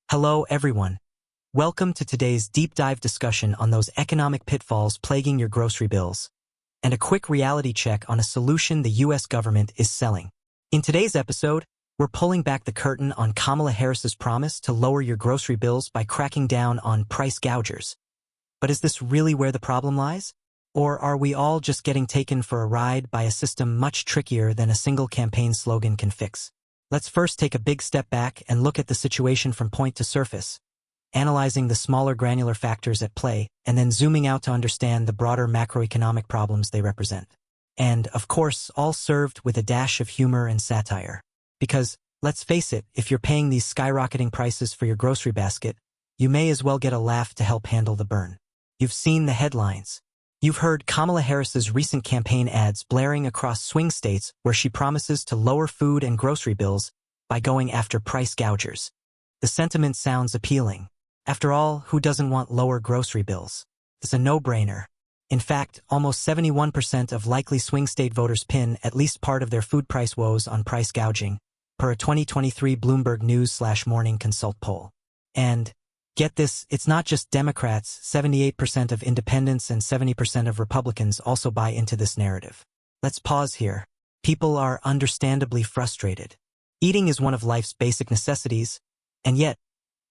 Hello, everyone. Welcome to today's deep dive discussion on those economic pitfalls plaguing your grocery bills, and a quick reality check on a solution the U.S. government is selling. In today's episode, we're pulling back the curtain on Kamala Harris's promise to lower your grocery bills by cracking down on price gougers. But is this really where the problem lies? Or are we all just getting taken for a ride by a system much trickier than a single campaign slogan can fix? Let's first take a big step back and look at the situation from point to surface, analyzing the smaller granular factors at play, and then zooming out to understand the broader macroeconomic problems they represent. And, of course, all served with a dash of humor and satire. Because, let's face it, if you're paying these skyrocketing prices for your grocery basket, you may as well get a laugh to help handle the burn. You've seen the headlines. You've heard Kamala Harris's recent campaign ads blaring across swing states where she promises to lower food and grocery bills by going after price gougers. The sentiment sounds appealing. After all, who doesn't want lower grocery bills? It's a no-brainer. In fact, almost 71% of likely swing state voters pin at least part of their food price woes on price gouging, per a 2023 Bloomberg News/Morning Consult poll. And get this, it's not just Democrats. 78% of independents and 70% of Republicans also buy into this narrative. Let's pause here. People are understandably frustrated. Eating is one of life's basic necessities, and yet,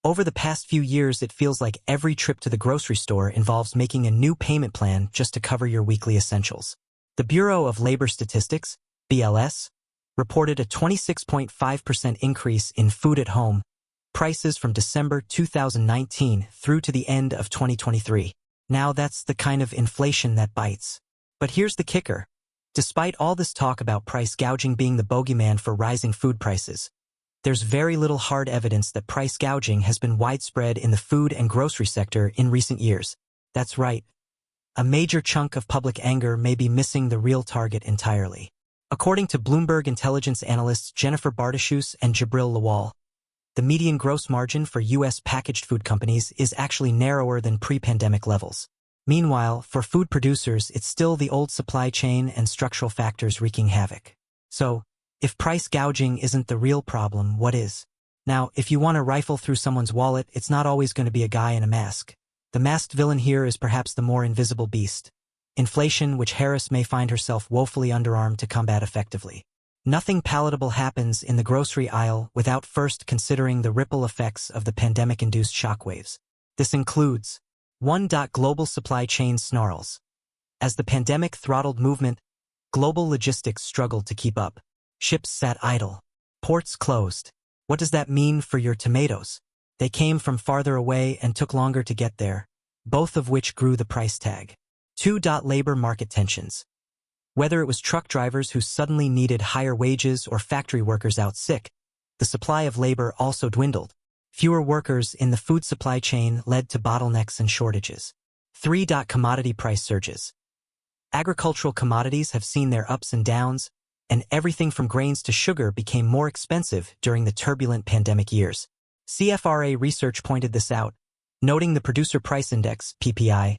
over the past few years it feels like every trip to the grocery store involves making a new payment plan just to cover your weekly essentials. The Bureau of Labor Statistics, BLS, reported a 26.5% increase in food at home prices from December 2019 through to the end of 2023. Now that's the kind of inflation that bites. But here's the kicker. Despite all this talk about price gouging being the bogeyman for rising food prices, there's very little hard evidence that price gouging has been widespread in the food and grocery sector in recent years. That's right. A major chunk of public anger may be missing the real target entirely. According to Bloomberg intelligence analysts Jennifer Bartashus and Jabril Lawal, the median gross margin for U.S. packaged food companies is actually narrower than pre-pandemic levels. Meanwhile, for food producers, it's still the old supply chain and structural factors wreaking havoc. So, if price gouging isn't the real problem, what is? Now, if you want to rifle through someone's wallet, it's not always going to be a guy in a mask. The masked villain here is perhaps the more invisible beast: inflation, which Harris may find herself woefully underarmed to combat effectively. Nothing palatable happens in the grocery aisle without first considering the ripple effects of the pandemic-induced shockwaves. This includes 1. Global supply chain snarls. As the pandemic throttled movement, global logistics struggled to keep up. Ships sat idle. Ports closed. What does that mean for your tomatoes? They came from farther away and took longer to get there, both of which grew the price tag. 2. Labor market tensions. Whether it was truck drivers who suddenly needed higher wages or factory workers out sick, the supply of labor also dwindled. Fewer workers in the food supply chain led to bottlenecks and shortages. 3. Commodity price surges. Agricultural commodities have seen their ups and downs, and everything from grains to sugar became more expensive during the turbulent pandemic years. CFRA research pointed this out, noting the Producer Price Index, PPI,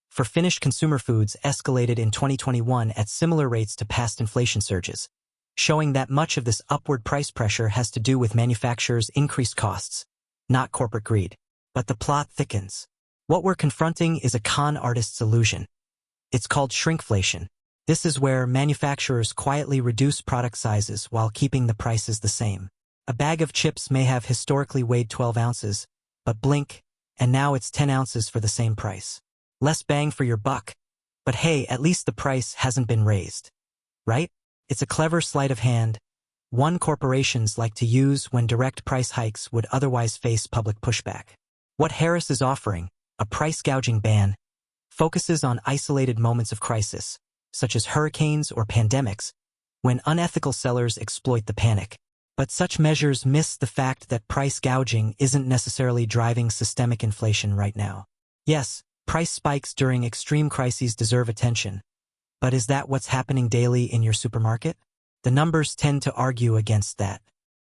for finished consumer foods escalated in 2021 at similar rates to past inflation surges, showing that much of this upward price pressure has to do with manufacturers' increased costs, not corporate greed. But the plot thickens. What we're confronting is a con artist's illusion. It's called shrinkflation. This is where manufacturers quietly reduce product sizes while keeping the prices the same. A bag of chips may have historically weighed 12 ounces, but blink, and now it's 10 ounces for the same price. Less bang for your buck, but hey, at least the price hasn't been raised. Right? It's a clever sleight of hand, one corporations like to use when direct price hikes would otherwise face public pushback. What Harris is offering, a price gouging ban, focuses on isolated moments of crisis, such as hurricanes or pandemics, when unethical sellers exploit the panic. But such measures miss the fact that price gouging isn't necessarily driving systemic inflation right now. Yes, price spikes during extreme crises deserve attention, but is that what's happening daily in your supermarket? The numbers tend to argue against that.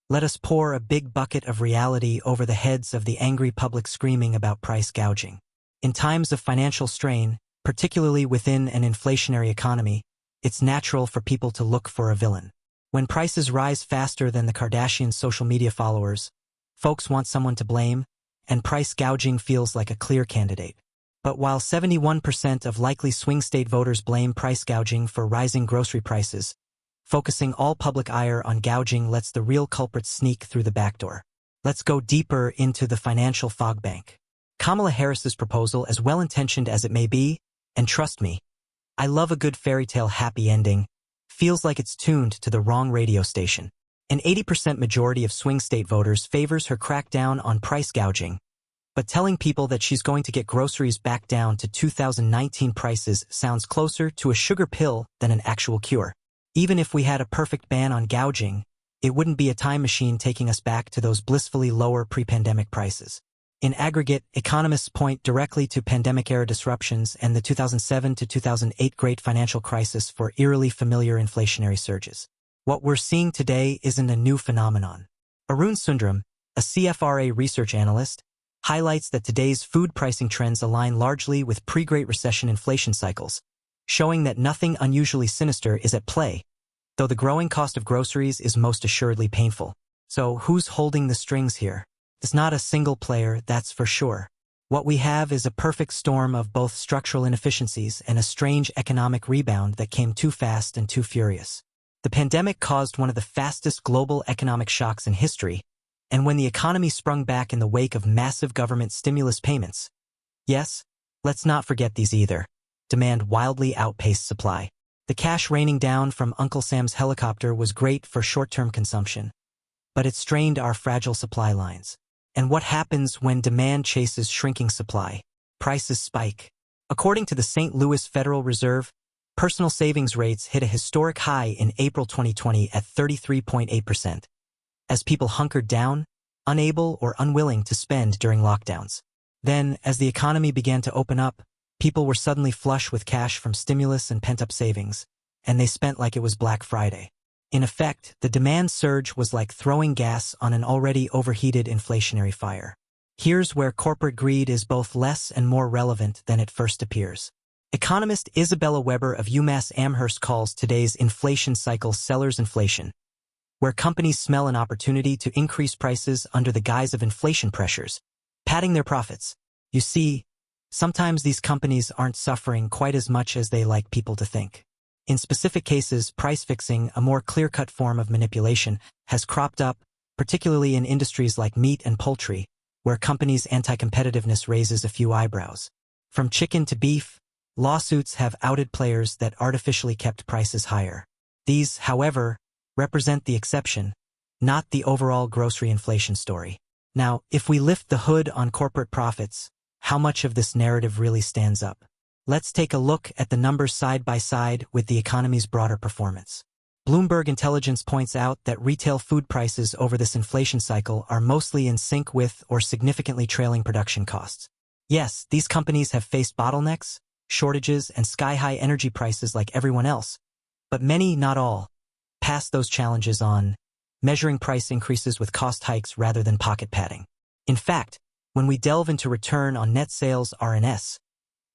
Let us pour a big bucket of reality over the heads of the angry public screaming about price gouging. In times of financial strain, particularly within an inflationary economy, it's natural for people to look for a villain. When prices rise faster than the Kardashians' social media followers, folks want someone to blame, and price gouging feels like a clear candidate. But while 71% of likely swing state voters blame price gouging for rising grocery prices, focusing all public ire on gouging lets the real culprits sneak through the back door. Let's go deeper into the financial fog bank. Kamala Harris's proposal, as well-intentioned as it may be, and trust me, I love a good fairy tale happy ending, feels like it's tuned to the wrong radio station. An 80% majority of swing state voters favors her crackdown on price gouging, but telling people that she's going to get groceries back down to 2019 prices sounds closer to a sugar pill than an actual cure. Even if we had a perfect ban on gouging, it wouldn't be a time machine taking us back to those blissfully lower pre-pandemic prices. In aggregate, economists point directly to pandemic-era disruptions and the 2007 to 2008 Great Financial Crisis for eerily familiar inflationary surges. What we're seeing today isn't a new phenomenon. Arun Sundaram, a CFRA research analyst, highlights that today's food pricing trends align largely with pre-Great Recession inflation cycles, showing that nothing unusually sinister is at play, though the growing cost of groceries is most assuredly painful. So who's holding the strings here? It's not a single player, that's for sure. What we have is a perfect storm of both structural inefficiencies and a strange economic rebound that came too fast and too furious. The pandemic caused one of the fastest global economic shocks in history, and when the economy sprung back in the wake of massive government stimulus payments, yes, let's not forget these either, demand wildly outpaced supply. The cash raining down from Uncle Sam's helicopter was great for short-term consumption, but it strained our fragile supply lines. And what happens when demand chases shrinking supply? Prices spike. According to the St. Louis Federal Reserve, personal savings rates hit a historic high in April 2020 at 33.8%. As people hunkered down, unable or unwilling to spend during lockdowns. Then, as the economy began to open up, people were suddenly flush with cash from stimulus and pent-up savings, and they spent like it was Black Friday. In effect, the demand surge was like throwing gas on an already overheated inflationary fire. Here's where corporate greed is both less and more relevant than it first appears. Economist Isabella Weber of UMass Amherst calls today's inflation cycle seller's inflation, where companies smell an opportunity to increase prices under the guise of inflation pressures, padding their profits. You see, sometimes these companies aren't suffering quite as much as they like people to think. In specific cases, price fixing, a more clear-cut form of manipulation, has cropped up, particularly in industries like meat and poultry, where companies' anti-competitiveness raises a few eyebrows. From chicken to beef, lawsuits have outed players that artificially kept prices higher. These, however, represent the exception, not the overall grocery inflation story. Now, if we lift the hood on corporate profits, how much of this narrative really stands up? Let's take a look at the numbers side by side with the economy's broader performance. Bloomberg Intelligence points out that retail food prices over this inflation cycle are mostly in sync with or significantly trailing production costs. Yes, these companies have faced bottlenecks, shortages, and sky-high energy prices like everyone else, but many, not all, pass those challenges on, measuring price increases with cost hikes rather than pocket padding. In fact, when we delve into return on net sales (RNS),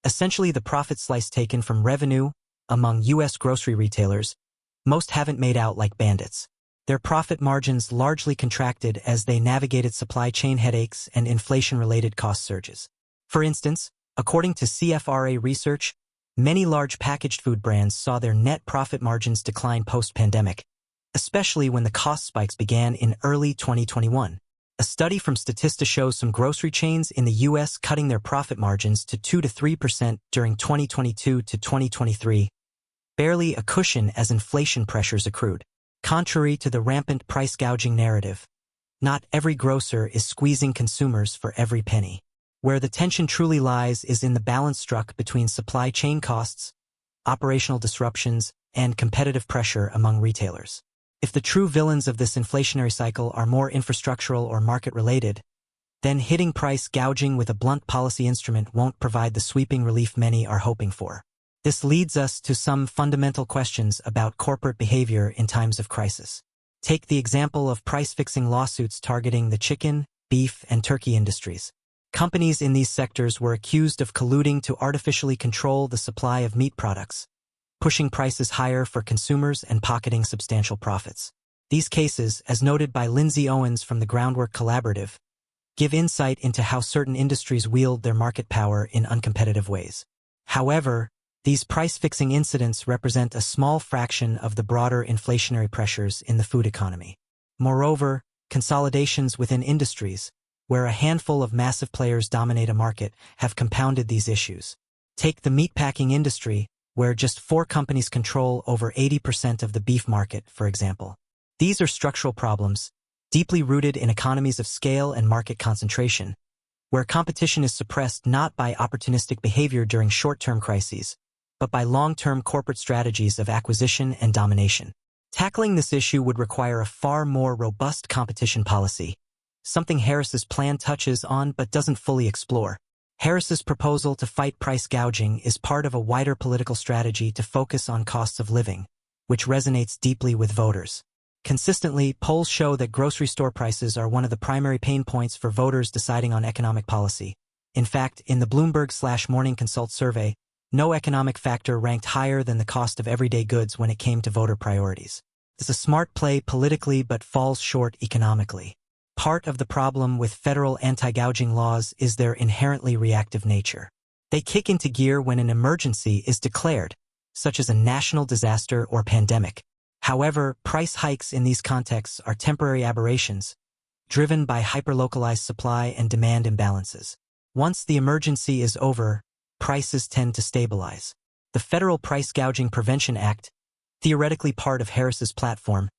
essentially the profit slice taken from revenue among U.S. grocery retailers, most haven't made out like bandits. Their profit margins largely contracted as they navigated supply chain headaches and inflation-related cost surges. For instance, according to CFRA research, many large packaged food brands saw their net profit margins decline post-pandemic, especially when the cost spikes began in early 2021. A study from Statista shows some grocery chains in the U.S. cutting their profit margins to 2 to 3% during 2022 to 2023, barely a cushion as inflation pressures accrued. Contrary to the rampant price gouging narrative, not every grocer is squeezing consumers for every penny. Where the tension truly lies is in the balance struck between supply chain costs, operational disruptions, and competitive pressure among retailers. If the true villains of this inflationary cycle are more infrastructural or market-related, then hitting price gouging with a blunt policy instrument won't provide the sweeping relief many are hoping for. This leads us to some fundamental questions about corporate behavior in times of crisis. Take the example of price-fixing lawsuits targeting the chicken, beef, and turkey industries. Companies in these sectors were accused of colluding to artificially control the supply of meat products, pushing prices higher for consumers and pocketing substantial profits. These cases, as noted by Lindsay Owens from the Groundwork Collaborative, give insight into how certain industries wield their market power in uncompetitive ways. However, these price-fixing incidents represent a small fraction of the broader inflationary pressures in the food economy. Moreover, consolidations within industries, where a handful of massive players dominate a market, have compounded these issues. Take the meatpacking industry, where just 4 companies control over 80% of the beef market, for example. These are structural problems, deeply rooted in economies of scale and market concentration, where competition is suppressed not by opportunistic behavior during short-term crises, but by long-term corporate strategies of acquisition and domination. Tackling this issue would require a far more robust competition policy, something Harris's plan touches on but doesn't fully explore. Harris's proposal to fight price gouging is part of a wider political strategy to focus on costs of living, which resonates deeply with voters. Consistently, polls show that grocery store prices are one of the primary pain points for voters deciding on economic policy. In fact, in the Bloomberg/Morning Consult survey, no economic factor ranked higher than the cost of everyday goods when it came to voter priorities. It's a smart play politically but falls short economically. Part of the problem with federal anti-gouging laws is their inherently reactive nature. They kick into gear when an emergency is declared, such as a national disaster or pandemic. However, price hikes in these contexts are temporary aberrations, driven by hyperlocalized supply and demand imbalances. Once the emergency is over, prices tend to stabilize. The Federal Price Gouging Prevention Act, theoretically part of Harris's platform,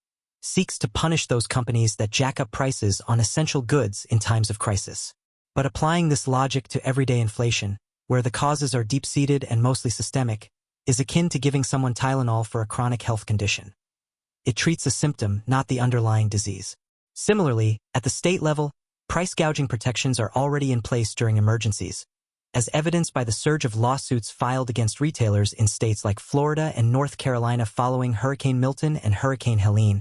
seeks to punish those companies that jack up prices on essential goods in times of crisis. But applying this logic to everyday inflation, where the causes are deep-seated and mostly systemic, is akin to giving someone Tylenol for a chronic health condition. It treats a symptom, not the underlying disease. Similarly, at the state level, price gouging protections are already in place during emergencies, as evidenced by the surge of lawsuits filed against retailers in states like Florida and North Carolina following Hurricane Milton and Hurricane Helene.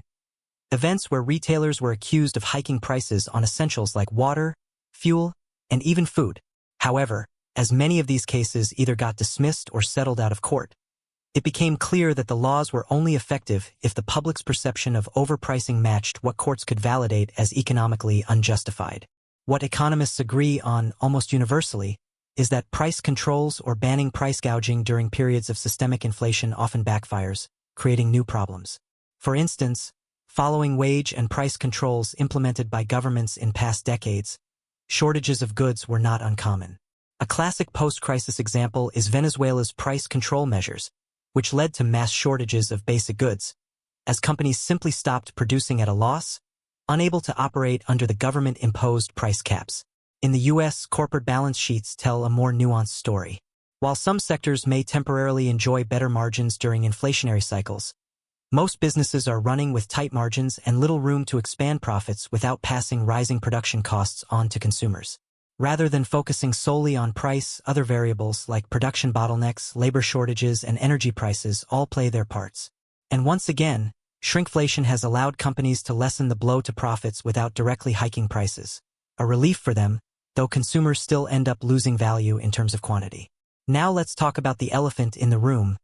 Events where retailers were accused of hiking prices on essentials like water, fuel, and even food. However, as many of these cases either got dismissed or settled out of court, it became clear that the laws were only effective if the public's perception of overpricing matched what courts could validate as economically unjustified. What economists agree on almost universally is that price controls or banning price gouging during periods of systemic inflation often backfires, creating new problems. For instance, following wage and price controls implemented by governments in past decades, shortages of goods were not uncommon. A classic post-crisis example is Venezuela's price control measures, which led to mass shortages of basic goods, as companies simply stopped producing at a loss, unable to operate under the government-imposed price caps. In the U.S., corporate balance sheets tell a more nuanced story. While some sectors may temporarily enjoy better margins during inflationary cycles, most businesses are running with tight margins and little room to expand profits without passing rising production costs on to consumers. Rather than focusing solely on price, other variables like production bottlenecks, labor shortages, and energy prices all play their parts. And once again, shrinkflation has allowed companies to lessen the blow to profits without directly hiking prices. A relief for them, though consumers still end up losing value in terms of quantity. Now let's talk about the elephant in the room: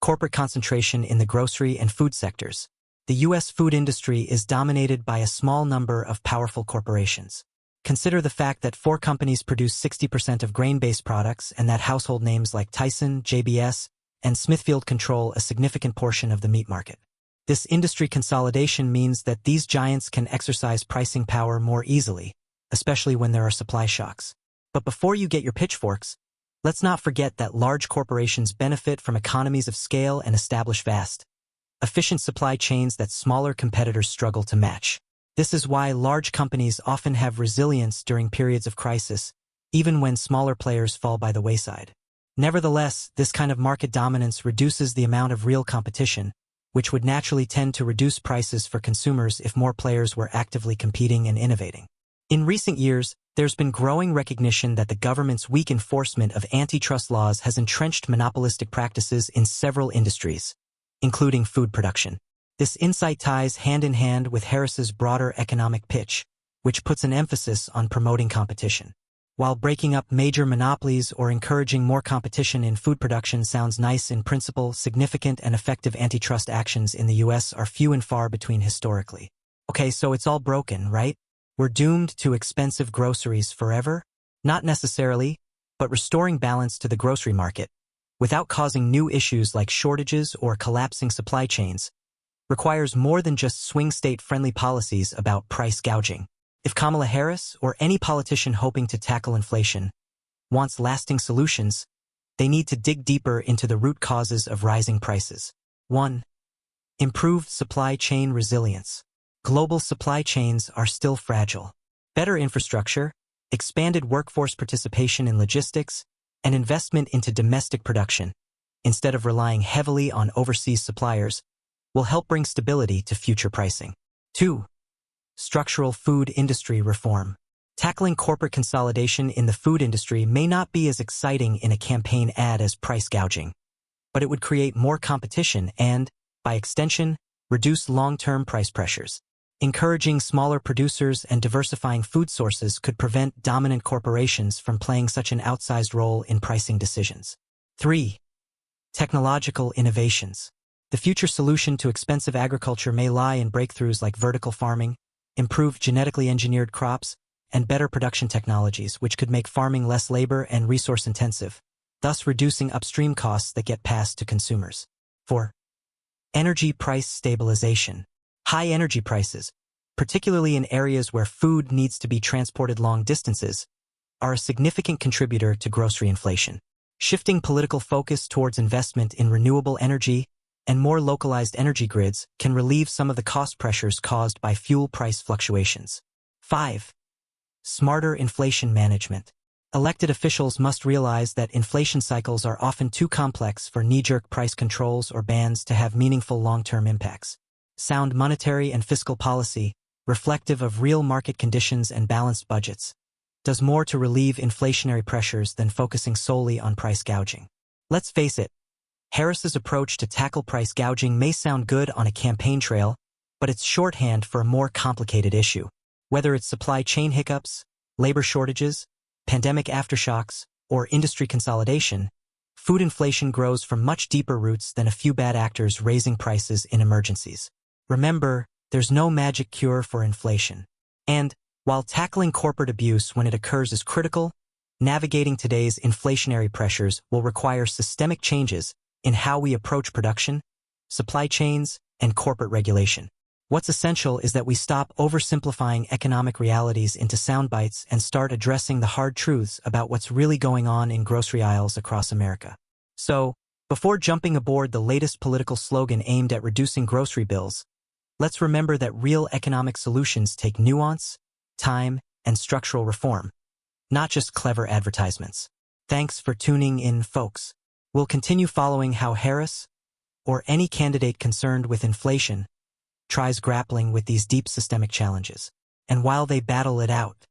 corporate concentration in the grocery and food sectors. The U.S. food industry is dominated by a small number of powerful corporations. Consider the fact that 4 companies produce 60% of grain-based products and that household names like Tyson, JBS, and Smithfield control a significant portion of the meat market. This industry consolidation means that these giants can exercise pricing power more easily, especially when there are supply shocks. But before you get your pitchforks, let's not forget that large corporations benefit from economies of scale and establish vast, efficient supply chains that smaller competitors struggle to match. This is why large companies often have resilience during periods of crisis, even when smaller players fall by the wayside. Nevertheless, this kind of market dominance reduces the amount of real competition, which would naturally tend to reduce prices for consumers if more players were actively competing and innovating. In recent years, there's been growing recognition that the government's weak enforcement of antitrust laws has entrenched monopolistic practices in several industries, including food production. This insight ties hand in hand with Harris's broader economic pitch, which puts an emphasis on promoting competition. While breaking up major monopolies or encouraging more competition in food production sounds nice in principle, significant and effective antitrust actions in the U.S. are few and far between historically. Okay, so it's all broken, right? we're doomed to expensive groceries forever? Not necessarily, but restoring balance to the grocery market, without causing new issues like shortages or collapsing supply chains, requires more than just swing state-friendly policies about price gouging. If Kamala Harris or any politician hoping to tackle inflation wants lasting solutions, they need to dig deeper into the root causes of rising prices. 1. Improved supply chain resilience. Global supply chains are still fragile. Better infrastructure, expanded workforce participation in logistics, and investment into domestic production, instead of relying heavily on overseas suppliers, will help bring stability to future pricing. 2. Structural food industry reform. Tackling corporate consolidation in the food industry may not be as exciting in a campaign ad as price gouging, but it would create more competition and, by extension, reduce long-term price pressures. Encouraging smaller producers and diversifying food sources could prevent dominant corporations from playing such an outsized role in pricing decisions. 3. Technological innovations. The future solution to expensive agriculture may lie in breakthroughs like vertical farming, improved genetically engineered crops, and better production technologies, which could make farming less labor and resource-intensive, thus reducing upstream costs that get passed to consumers. 4. Energy price stabilization. High energy prices, particularly in areas where food needs to be transported long distances, are a significant contributor to grocery inflation. Shifting political focus towards investment in renewable energy and more localized energy grids can relieve some of the cost pressures caused by fuel price fluctuations. 5. Smarter inflation management. Elected officials must realize that inflation cycles are often too complex for knee-jerk price controls or bans to have meaningful long-term impacts. Sound monetary and fiscal policy, reflective of real market conditions and balanced budgets, does more to relieve inflationary pressures than focusing solely on price gouging. Let's face it, Harris's approach to tackle price gouging may sound good on a campaign trail, but it's shorthand for a more complicated issue. Whether it's supply chain hiccups, labor shortages, pandemic aftershocks, or industry consolidation, food inflation grows from much deeper roots than a few bad actors raising prices in emergencies. Remember, there's no magic cure for inflation. And, while tackling corporate abuse when it occurs is critical, navigating today's inflationary pressures will require systemic changes in how we approach production, supply chains, and corporate regulation. What's essential is that we stop oversimplifying economic realities into sound bites and start addressing the hard truths about what's really going on in grocery aisles across America. So, before jumping aboard the latest political slogan aimed at reducing grocery bills, let's remember that real economic solutions take nuance, time, and structural reform, not just clever advertisements. Thanks for tuning in, folks. We'll continue following how Harris, or any candidate concerned with inflation, tries grappling with these deep systemic challenges. And while they battle it out,